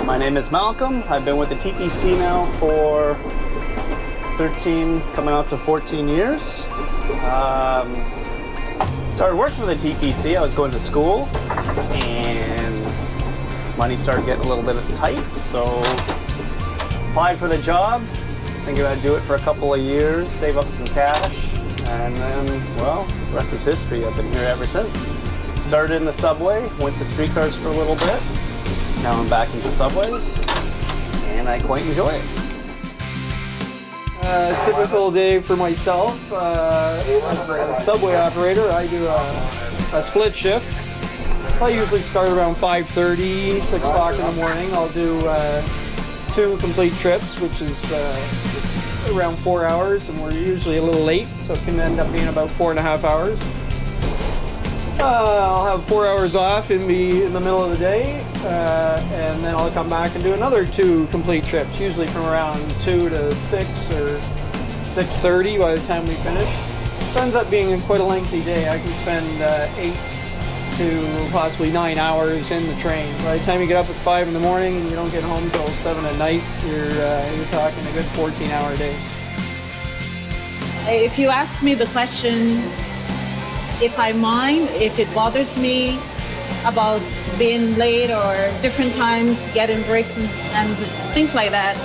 My name is Malcolm. I've been with the TTC now for 13, coming up to 14 years. Started working for the TTC. I was going to school and money started getting a little bit tight, so applied for the job. Thinking I'd do it for a couple of years, save up some cash, and then, well, the rest is history. I've been here ever since. Started in the subway, went to streetcars for a little bit. Now I'm back into subways, and I quite enjoy it. Typical day for myself. As a subway operator, I do a split shift. I usually start around 5:30, 6 o'clock in the morning. I'll do 2 complete trips, which is around 4 hours, and we're usually a little late, so it can end up being about 4.5 hours. I'll have 4 hours off in the middle of the day, and then I'll come back and do another 2 complete trips, usually from around 2 to 6 or 6:30 by the time we finish. So it ends up being quite a lengthy day. I can spend 8 to possibly 9 hours in the train. By the time you get up at 5 in the morning and you don't get home till 7 at night, you're talking a good 14-hour day. If you ask me the question, if I mind, if it bothers me about being late or different times getting breaks and things like that,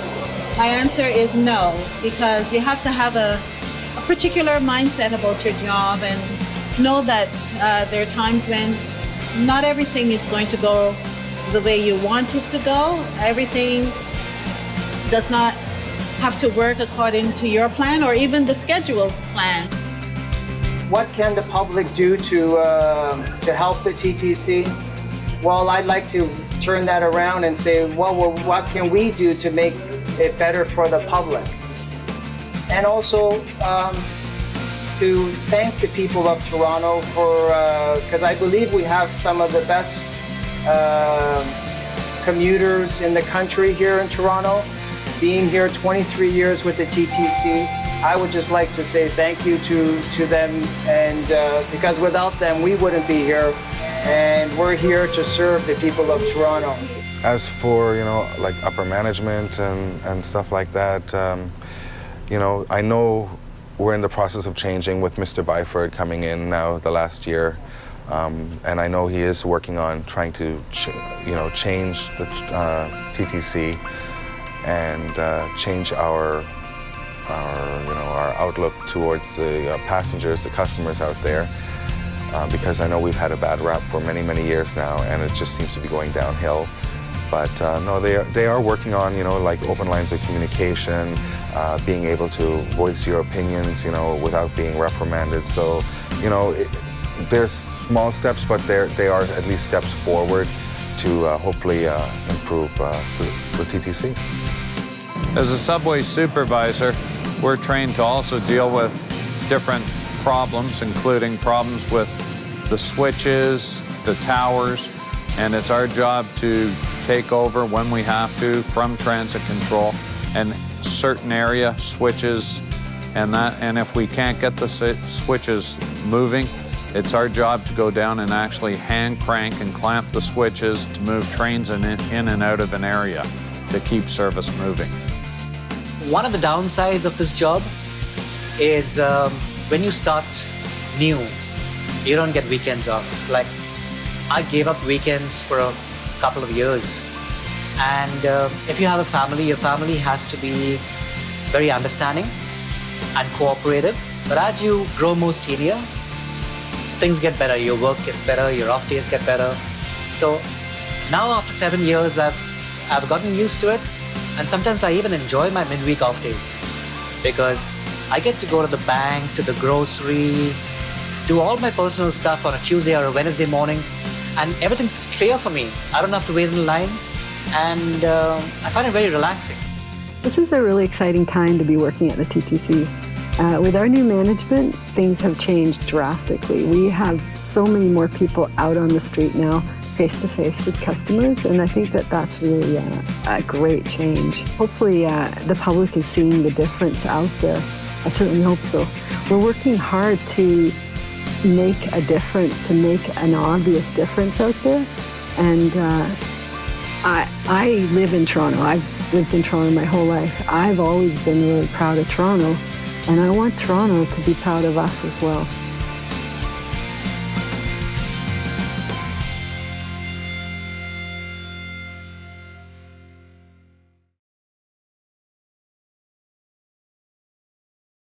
my answer is no, because you have to have a particular mindset about your job and know that there are times when not everything is going to go the way you want it to go. Everything does not have to work according to your plan or even the schedule's plan. What can the public do to help the TTC? Well, I'd like to turn that around and say, well, what can we do to make it better for the public? And also to thank the people of Toronto for, because I believe we have some of the best commuters in the country here in Toronto. Being here 23 years with the TTC, I would just like to say thank you to them, and because without them we wouldn't be here, and we're here to serve the people of Toronto. As for, like upper management and stuff like that, I know we're in the process of changing with Mr. Byford coming in now the last year, and I know he is working on trying to change the TTC and change our outlook towards the passengers, the customers out there, because I know we've had a bad rap for many, many years now, and it just seems to be going downhill. But no, they are working on, like open lines of communication, being able to voice your opinions, without being reprimanded. So, there's small steps, but they are at least steps forward to hopefully improve the TTC. As a subway supervisor, we're trained to also deal with different problems, including problems with the switches, the towers, and it's our job to take over when we have to from transit control and certain area switches and if we can't get the switches moving, it's our job to go down and actually hand crank and clamp the switches to move trains in and out of an area to keep service moving. One of the downsides of this job is when you start new, you don't get weekends off. Like, I gave up weekends for a couple of years. And if you have a family, your family has to be very understanding and cooperative. But as you grow more senior, things get better. Your work gets better, your off days get better. So now after 7 years, I've gotten used to it. And sometimes I even enjoy my midweek off days because I get to go to the bank, to the grocery, do all my personal stuff on a Tuesday or a Wednesday morning, and everything's clear for me. I don't have to wait in lines, and I find it very relaxing. This is a really exciting time to be working at the TTC. With our new management, things have changed drastically. We have so many more people out on the street now, face-to-face with customers, and I think that that's really a great change. Hopefully the public is seeing the difference out there. I certainly hope so. We're working hard to make a difference, to make an obvious difference out there, and I live in Toronto. I've lived in Toronto my whole life. I've always been really proud of Toronto, and I want Toronto to be proud of us as well.